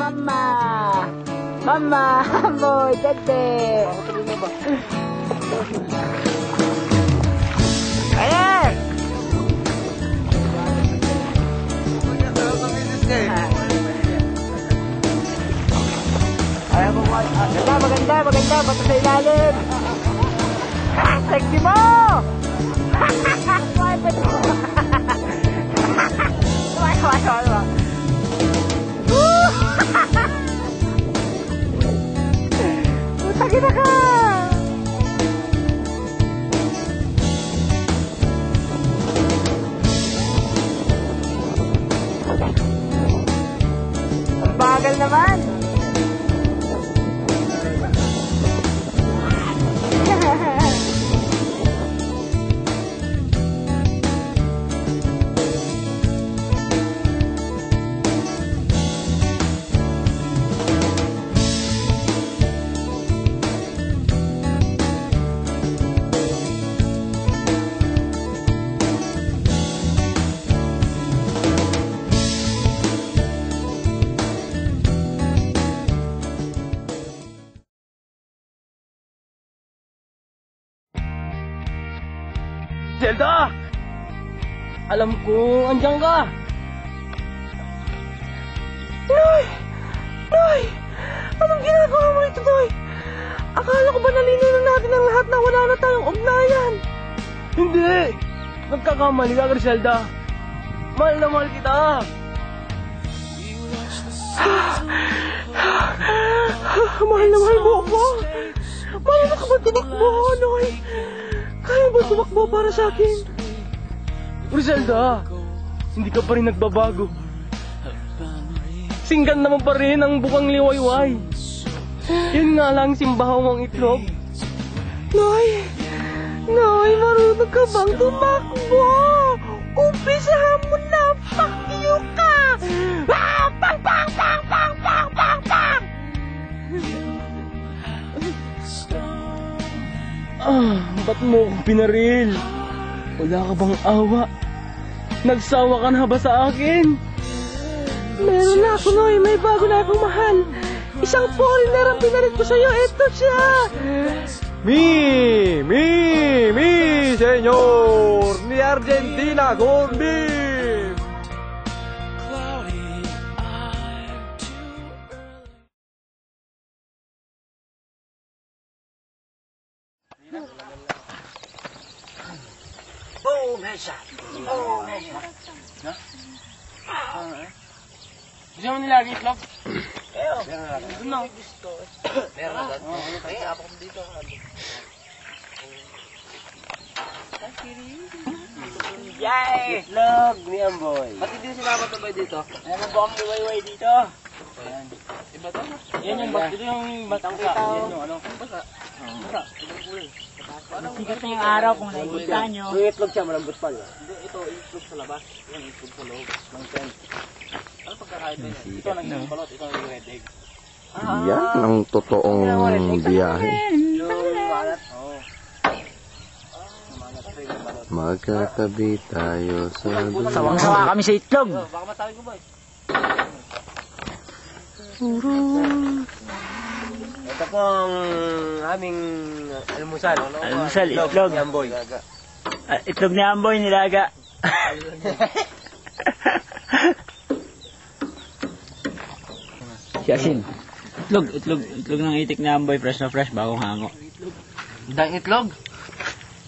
Mama! Mama! Boy, dede! Ayan! Ayan mo, maganda, basta sa ilalim! Sexy mo! Utagin na ka! Ang bagal naman! Zelda! Alam ko, andyan ka! Noy! Noy! Anong ginagawa mo ito, Noy? Akala ko ba nalinaw na natin ang lahat na wala na tayong ugnayan? Hindi! Nagkakamali ka, Griselda! Mahal na mahal kita! Mahal na mahal mo ako! Paano ka ba tumakbo, Noy? Kaya ba tumakbo para sa akin? Griselda! Hindi ka pa rin nagbabago. Singgan naman pa rin ang bukang liwayway. Yun nga lang simbahaw mong itlog. Noy! Noy, marunong ka bang tumakbo? Umpisahan mo na! Pakyo ka! Ah! Pang! Pang! Pang! Pang! Pang! Pang! Pang! Ba't mo akong pinaril? Wala ka bang awa? Nagsawa ka na ba sa akin? Meron na ako, Noy. May bago na akong mahal. Isang foreigner ang pinalit ko sa'yo. Ito siya! Mi, señor, ni Argentina con mi. Boom, headshot! Boom, headshot! Gusto mo nilagay itlog? Doon na. Meron na doon. Ay, ako dito. Yay! Itlog ni Amboy. Ba't hindi sinama ito ba dito? Ayan ang bukang liwayway dito. Ayan. Iba to? Yan yung bat. Ito yung batang ka. Yan yung ano. Basa. Basa. Sikat na yung araw kung nakikita nyo. Yung itlog siya, malambot pa. Hindi, ito itlog sa labas. Yan, itlog sa loob. Mang tent. Ano pagkakait na yan? Ito naging balot, ito naging red egg. Yan ang totoong biyahe. Yung balat. Oo. Magkatabi tayo sa Sawang-sawa kami sa itlog. Baka matawid ko ba eh? Ito po ang aming almusal. Almusal, itlog. Ni Amboy. Itlog ni Amboy, nilaga. Yasin. Itlog ng itik ni Amboy, fresh na fresh, bagong hango. Dang itlog?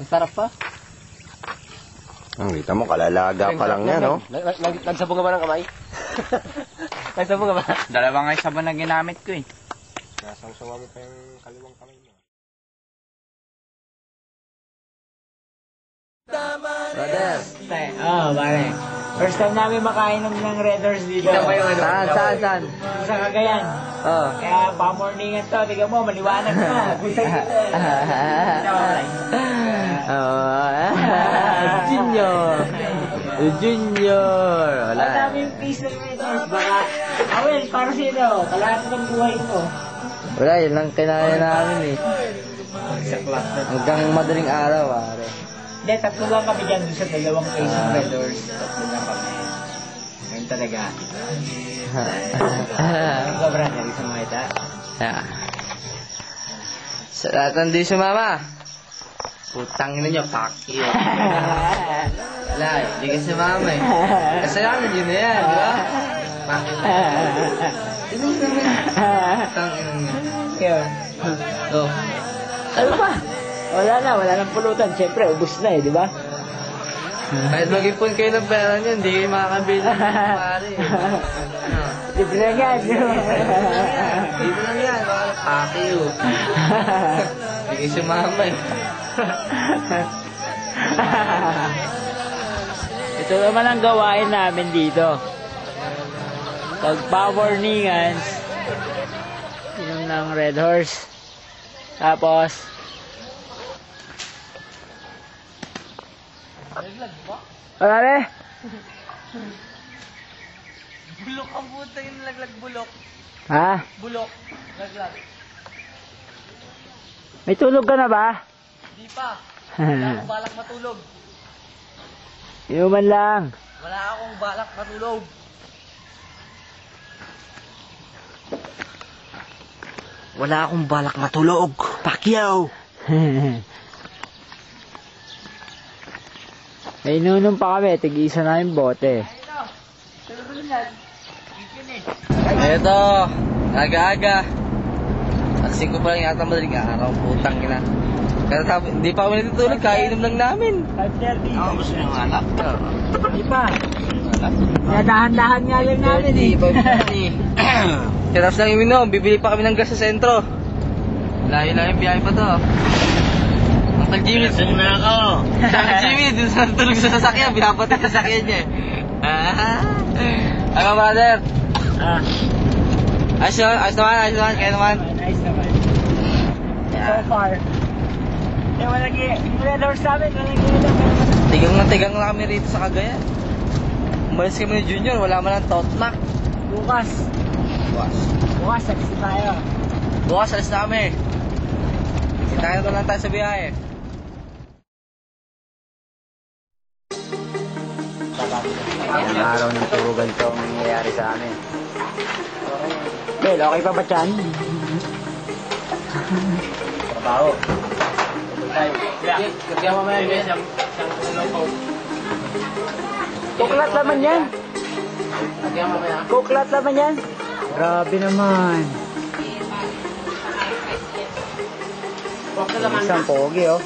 Ang sarap pa. Ang kita mo, kalalaga pa lang yan, no? Nagsabong ka ba ng kamay? Nagsabong ka ba? Dalawang ay sabon na ginamit ko eh. Nasangsawa mo pa yung kaliwang kamay mo. Brother. Pare. First time namin makainom ng Red Horse dito. Kita pa yung ano? Saan? Sa Cagayan. Oo. Kaya pa-morningan to, tignan mo, maliwanag na. Junior. Wala. Ang dami yung piece ng Red Horse. Baka, Awel, para sino? Kalahati ng buhay ko. Wala, yun lang kinaya namin eh. Hanggang madaling araw, pare. Hindi, tatlo lang kami dyan sa dalawang case ng Red Horse. Tatlo lang kami. Ngayon talaga. Ikaw, brother, isang maita. Yeah. Sa lahat ng di sumama. Putang ina nyo, fuck you. Wala, hindi ka sumama eh. Kasalanan yun na yan, di ba? Fuck you. Putang ina nyo. Yun. Oh. Ano pa? Wala nang pulutan. Siyempre, ubus na eh, di ba? Kahit mag-ipon kayo ng pera nyo, hindi kayo makakabili ng pare. Ano? Libre lang yan. Dito lang yan, fuck you. Hindi kayo sumama eh. Ito naman ang gawain namin dito. Pag-power-ningans, inom ng Red Horse. Tapos, wala rin. Bulok ang puta yung laglag bulok. Ha? Bulok. Laglag. May tulog ka na ba? Di pa. Wala akong balak matulog. Inuman lang. Wala akong balak matulog. Wala akong balak matulog. Pacquiao. May inunom pa kami. Tig-isa na yung bote. Eto. Aga-aga. Alas 5 pa lang yata madaling araw. Putang ina. Kaya sabi, hindi pa kami natutulog. Kainom lang namin. 5:30. Ako gusto nyo ng alak. Hindi pa. Kaya dahan-dahan nga lang namin eh. 5:30. Tapos lang iminom. Bibili pa kami ng gas sa sentro. Layo-layo yung biyahe pa to. Uncle Jimmy. Lasing na ako. Uncle Jimmy, dun sa tulog sa sasakyan. Binapatid sa sasakyan niya. Ano brother? Ayos naman. Kaya naman. Nice naman. So far. Red Horse namin. Tigang na kami rito sa Cagayan. Umalis kami ni Junior. Wala man ang totmak. Bukas, saksi tayo. Bukas, alis na kami. Hintayin ko lang tayo sa biyahe. Ang araw ng turugan ko ang nangyayari sa amin. Bel, okay pa ba dyan? Trabaho. Kuklat naman yan. Kuklat naman yan. Grabe naman. Isang pogi oh.